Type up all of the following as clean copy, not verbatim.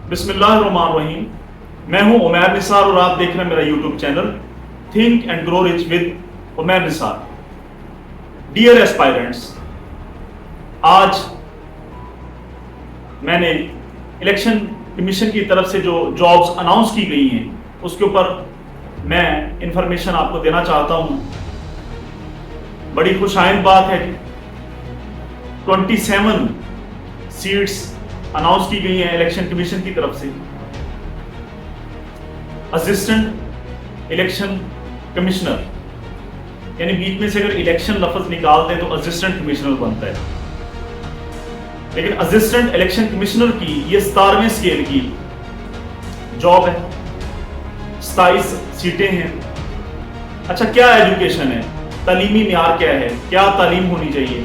बिस्मिल्लाहिर्रहमानिर्रहीम। मैं हूं उमैर निसार और आप देख रहे हैं मेरा YouTube channel think and grow rich with Umair Nisar. Dear aspirants, आज मैंने इलेक्शन कमीशन की तरफ से जो जॉब्स अनाउंस की गई हैं उसके ऊपर मैं इंफॉर्मेशन आपको देना चाहता हूं। बड़ी खुशाइंद बात है कि 27 सीट्स अनाउंस की गई हैं इलेक्शन कमीशन की तरफ से। असिस्टेंट इलेक्शन कमिश्नर, यानी बीच में से अगर इलेक्शन लफ्ज निकाल दें तो असिस्टेंट कमिश्नर बनता है, लेकिन असिस्टेंट इलेक्शन कमिश्नर की ये 17वें स्केल की जॉब है। 27 सीटें हैं। अच्छा, क्या एजुकेशन है, तालीमी म्यार क्या है, क्या तालीम होनी चाहिए?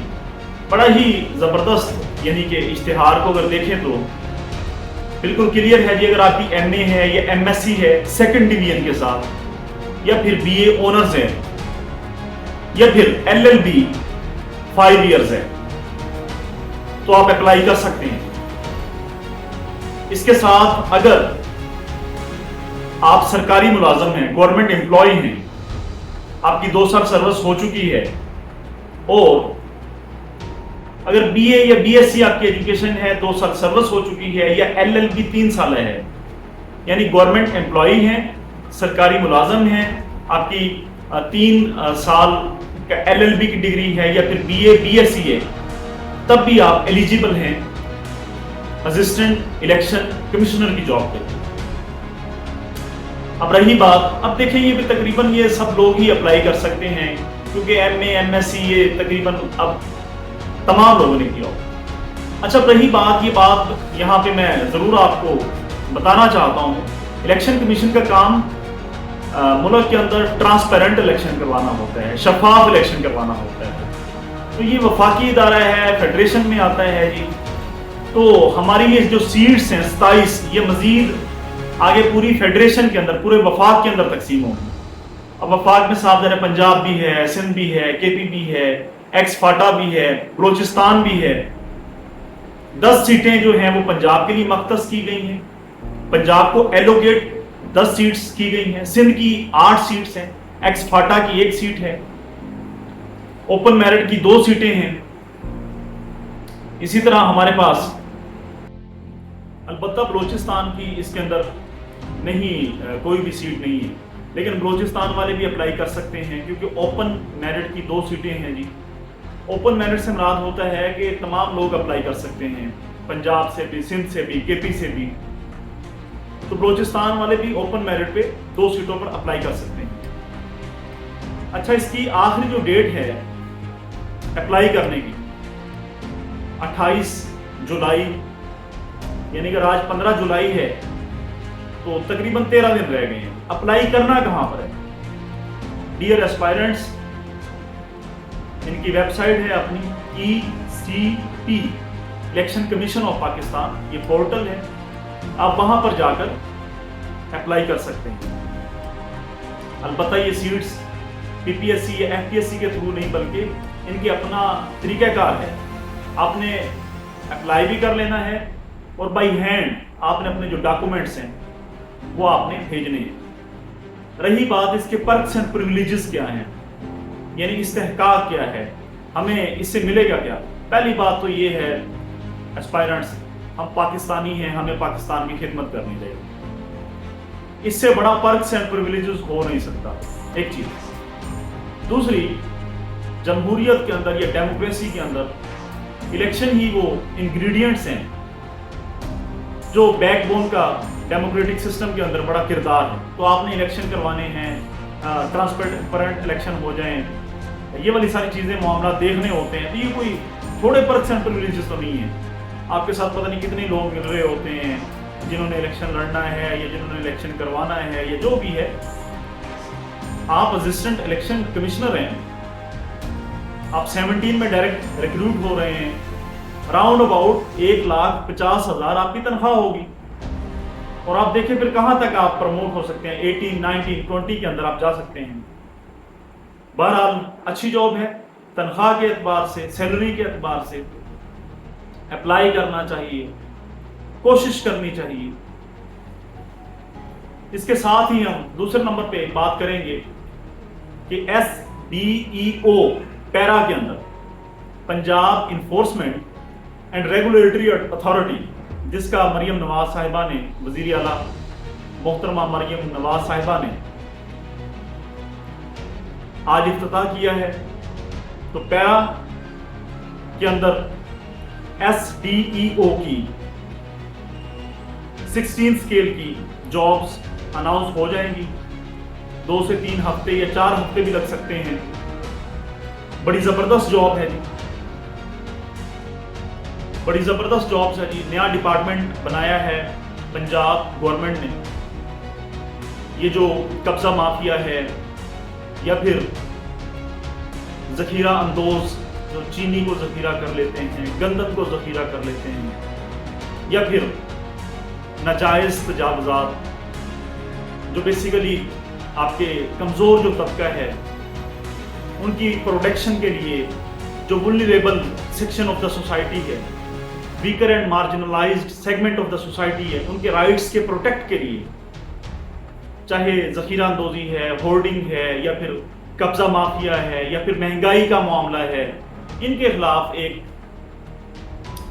बड़ा ही ज़बरदस्त, यानी कि इश्तिहार को अगर देखें तो बिल्कुल क्लियर है जी। अगर आपकी एमए है या एमएससी है सेकंड डिवीजन के साथ, या फिर बीए ऑनर्स है, या फिर एलएलबी 5 इयर्स है, तो आप अप्लाई कर सकते हैं। इसके साथ अगर आप सरकारी मुलाजम हैं, गवर्नमेंट एम्प्लॉय हैं, आपकी 2 साल सर्विस हो चुकी है, और अगर बीए या बीएससी आपकी एजुकेशन है, 2 साल सर्विस हो चुकी है, या एलएलबी 3 साल है, यानी गवर्नमेंट एम्प्लॉय हैं, सरकारी मुलाजम हैं, आपकी 3 साल का एलएलबी की डिग्री है, या फिर बीए बीएससी है, तब भी आप एलिजिबल हैं असिस्टेंट इलेक्शन कमिश्नर की जॉब पे। अब रही बात, अब देखें ये भी तकरीबन ये सब लोग ही अप्लाई कर सकते हैं, क्योंकि एमए एमएससी ये तकरीबन अब तमाम लोगों ने किया। अच्छा, रही बात, ये बात यहाँ पे मैं ज़रूर आपको बताना चाहता हूँ, इलेक्शन कमीशन का काम मुल्क के अंदर ट्रांसपेरेंट इलेक्शन करवाना होता है, शफाफ इलेक्शन करवाना होता है। तो ये वफाकी इदारा है, फेडरेशन में आता है जी। तो हमारी ये जो सीट्स हैं 27, ये मजीद आगे पूरी फेडरेशन के अंदर, पूरे वफाक के अंदर तकसीम होंगी। अब वफाक में साफ ज़रा पंजाब भी है, सिंध भी है, केपी भी है, एक्स फाटा भी है, बलोचिस्तान भी है। 10 सीटें जो हैं वो पंजाब के लिए मख्तस की गई हैं। पंजाब को एलोकेट 10 सीट्स की गई हैं। सिंध की 8 सीट्स हैं, एक्स फाटा की 1 सीट है, ओपन मेरिट की 2 सीटें हैं। इसी तरह हमारे पास अलबत्ता बलोचिस्तान की इसके अंदर नहीं, कोई भी सीट नहीं है, लेकिन बलोचिस्तान वाले भी अप्लाई कर सकते हैं, क्योंकि ओपन मेरिट की 2 सीटें हैं जी। ओपन मेरिट से मुराद होता है कि तमाम लोग अप्लाई कर सकते हैं, पंजाब से भी, सिंध से भी, केपी से भी। तो बलोचिस्तान वाले भी ओपन मेरिट पे 2 सीटों पर अप्लाई कर सकते हैं। अच्छा, इसकी आखिरी जो डेट है अप्लाई करने की 28 जुलाई, यानी कि आज 15 जुलाई है, तो तकरीबन 13 दिन रह गए हैं। अप्लाई करना कहां पर है? डियर एस्पायरेंट्स, इनकी वेबसाइट है अपनी ECP, election commission of Pakistan, ये पोर्टल है। आप वहां पर जाकर अप्लाई कर सकते हैं। अलबत्ता ये सीट्स PPSC या FPSC के थ्रू नहीं, बल्कि इनकी अपना तरीक़ाकार है। आपने अप्लाई भी कर लेना है, और बाई हैंड आपने अपने जो डॉक्यूमेंट्स हैं वो आपने भेजने हैं। रही बात इसके पर्क्स एंड प्रिविलेजेस क्या हैं, यानी इस्तेहकाक क्या है, हमें इससे मिलेगा क्या? पहली बात तो ये है एस्पायरेंट्स, हम पाकिस्तानी हैं, हमें पाकिस्तान की खिदमत करनी चाहिए। इससे बड़ा पर्क्स एंड प्रिविलेजेस हो नहीं सकता, एक चीज। दूसरी, जमहूरियत के अंदर या डेमोक्रेसी के अंदर इलेक्शन ही वो इंग्रेडिएंट्स हैं जो बैकबोन का डेमोक्रेटिक सिस्टम के अंदर बड़ा किरदार है। तो आपने इलेक्शन करवाने हैं, ट्रांसपेरेंट इलेक्शन हो जाएं, ये वाली सारी चीज़ें मामला देखने होते हैं। तो ये कोई थोड़े % प्रिविलेजेस तो नहीं है। आपके साथ पता नहीं कितने लोग मिल रहे होते हैं जिन्होंने इलेक्शन लड़ना है या जिन्होंने इलेक्शन करवाना है या जो भी है। आप असिस्टेंट इलेक्शन कमिश्नर हैं, आप 17 में डायरेक्ट रिक्रूट हो रहे हैं, राउंड अबाउट 1,50,000 आपकी तनख्वाह होगी। और आप देखें फिर कहाँ तक आप प्रमोट हो सकते हैं, 18, 19, 20 के अंदर आप जा सकते हैं। बहरहाल अच्छी जॉब है, तनख्वाह के एतबार से, सैलरी के एतबार से अप्लाई करना चाहिए, कोशिश करनी चाहिए। اس کے ساتھ ہی ہم دوسرے نمبر پہ بات کریں گے کہ SDEO پیرا کے اندر Punjab enforcement and regulatory authority, جس کا مریم نواز صاحبہ نے، وزیر اعلیٰ محترمہ مریم نواز صاحبہ نے آج افتتاح کیا ہے، تو پیرا کے اندر SDEO کی 16 اسکیل کی جابز اناؤنس ہو جائیں گی. 2 سے 3 ہفتے یا 4 ہفتے بھی لگ سکتے ہیں. بڑی زبردست جاب ہے جی، بڑی زبردست جابز ہے جی. نیا ڈپارٹمنٹ بنایا ہے پنجاب گورنمنٹ نے. یہ جو قبضہ مافیا ہے یا پھر ذخیرہ اندوز جو چینی کو ذخیرہ کر لیتے ہیں، گندم کو ذخیرہ کر لیتے ہیں، یا پھر ناجائز تجاوزات جو بیسیکلی آپ کے کمزور جو طبقہ ہے ان کی پروٹیکشن کے لیے، جو vulnerable section of the society ہے، weaker and marginalised segment of the society ہے، ان کے رائٹس کے پروٹیکٹ کے لیے، چاہے ذخیرہ اندوزی ہے، ہورڈنگ ہے، یا پھر قبضہ مافیا ہے، یا پھر مہنگائی کا معاملہ ہے، ان کے خلاف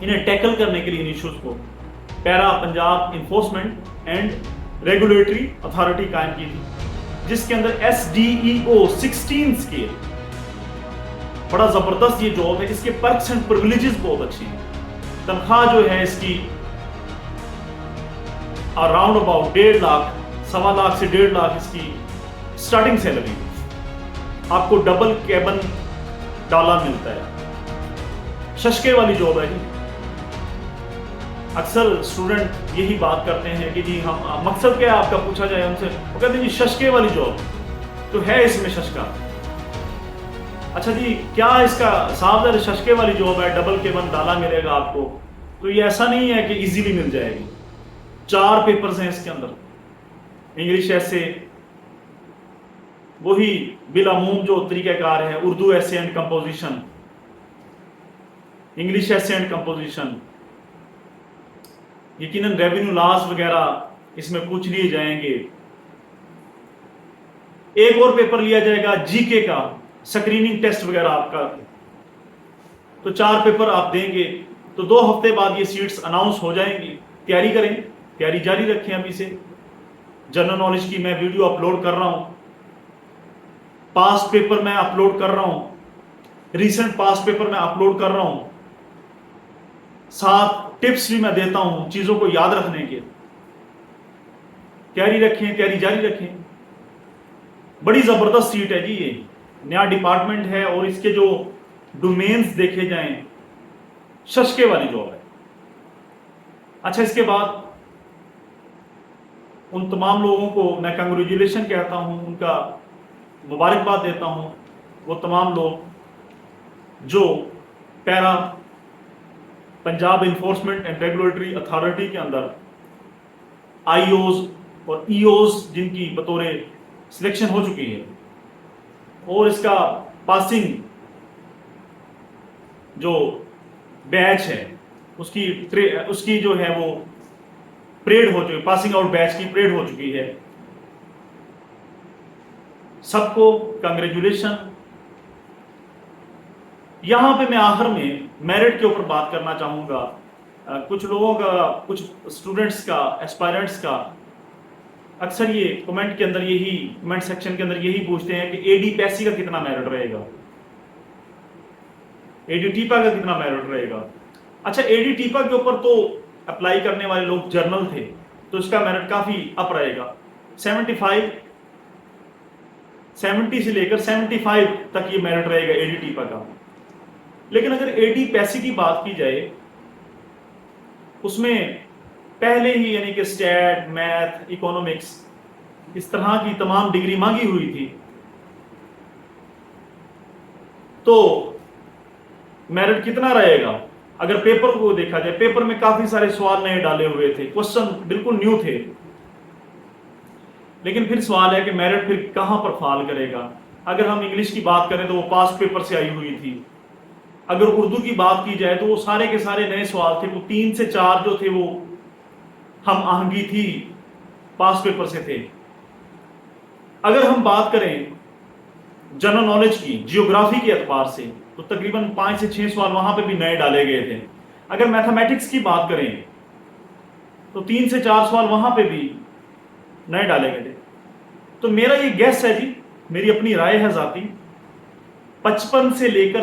انہیں ٹیکل کرنے کے لیے ان ایشوز کو PERA Punjab enforcement and regulatory authority قائم کی تھی، جس کے اندر SDEO 16 اسکیل. بڑا زبردست یہ جاب ہے. اس کے پرکس اینڈ پرویلیجز بہت اچھی ہیں. تنخواہ جو ہے اس کی اراؤنڈ اباؤٹ 1.5 لاکھ، 1.25 لاکھ سے 1.5 لاکھ اس کی سٹارٹنگ سیلری. آپ کو ڈبل کیبن ڈالا ملتا ہے. ششکے والی جاب ہے جی. اکثر اسٹوڈنٹ یہی بات کرتے ہیں کہ جی ہم مقصد کیا ہے آپ کا پوچھا جائے ان سے، وہ کہتے ہیں جی ششکے والی جاب تو ہے اس میں ششکا. اچھا جی کیا اس کا صاحب در ششکے والی جاب ہے، ڈبل کیبن ڈالا ملے گا آپ کو؟ تو یہ ایسا نہیں ہے کہ ایزیلی مل جائے گی. 4 پیپرز ہیں اس کے اندر. انگلش ایسے وہی بالعموم جو طریقہ کار ہے، اردو ایسے اینڈ کمپوزیشن، انگلش ایسے اینڈ کمپوزیشن، یقیناً ریونیو لاز وغیرہ اس میں پوچھ لیے جائیں گے. ایک اور پیپر لیا جائے گا جی کے کا، سکریننگ ٹیسٹ وغیرہ آپ کا. تو 4 پیپر آپ دیں گے تو 2 ہفتے بعد یہ سیٹس اناؤنس ہو جائیں گی. تیاری کریں، تیاری جاری رکھیں. ابھی سے جنرل نالج کی میں ویڈیو اپلوڈ کر رہا ہوں، پاسٹ پیپر میں اپلوڈ کر رہا ہوں، ریسنٹ پاسٹ پیپر میں اپلوڈ کر رہا ہوں. ساتھ ٹپس بھی میں دیتا ہوں چیزوں کو یاد رکھنے کے. تیاری رکھیں، تیاری جاری رکھیں. بڑی زبردست سیٹ ہے جی. یہ نیا ڈپارٹمنٹ ہے اور اس کے جو ڈومینز دیکھے جائیں، ششکے والی جاب ہے. اچھا اس کے بعد ان تمام لوگوں کو میں کنگریچولیشن کہتا ہوں، ان کا مبارکباد دیتا ہوں. وہ تمام لوگ جو PERA Punjab enforcement and regulatory authority کے اندر IOs اور EOs جن کی بطور سلیکشن ہو چکی ہے، اور اس کا پاسنگ جو بیچ ہے اس کی جو ہے وہ پریڈ ہو چکی، پاسنگ آؤٹ بیچ کی پریڈ ہو چکی ہے. سب کو کنگریچولیشن. یہاں پہ میں آخر میں میرٹ کے اوپر بات کرنا چاہوں گا. کچھ لوگوں کا، کچھ اسٹوڈنٹس کا، ایسپائرنٹس کا اکثر یہ کمنٹ کے اندر، یہی کمنٹ سیکشن کے اندر یہی پوچھتے ہیں کہ AD پیسی کا کتنا میرٹ رہے گا، AD ٹیپا کا کتنا میرٹ رہے گا. اچھا AD ٹیپا کے اوپر تو اپلائی کرنے والے لوگ جرنل تھے تو اس کا میرٹ کافی اپ رہے گا. 70 سے لے کر 75 تک یہ میرٹ رہے گا AD ٹیپا کا. لیکن اگر AD پیسی کی بات کی جائے، اس میں پہلے ہی یعنی کہ اسٹیٹ، میتھ، اکونومکس اس طرح کی تمام ڈگری مانگی ہوئی تھی، تو میرٹ کتنا رہے گا؟ اگر پیپر کو دیکھا جائے، پیپر میں کافی سارے سوال نئے ڈالے ہوئے تھے، کوسچن بالکل نیو تھے. لیکن پھر سوال ہے کہ میرٹ پھر کہاں پر فال کرے گا. اگر ہم انگلش کی بات کریں تو وہ پاسٹ پیپر سے آئی ہوئی تھی. اگر اردو کی بات کی جائے تو وہ سارے کے سارے نئے سوال تھے. وہ 3 سے 4 جو تھے وہ ہم آہنگی تھی پاس پیپر سے تھے. اگر ہم بات کریں جنرل نالج کی، جیوگرافی کے اعتبار سے، تو تقریباً 5 سے 6 سوال وہاں پہ بھی نئے ڈالے گئے تھے. اگر میتھمیٹکس کی بات کریں تو 3 سے 4 سوال وہاں پہ بھی نئے ڈالے گئے تھے. تو میرا یہ گیس ہے جی، میری اپنی رائے ہے ذاتی، 55 سے لے کر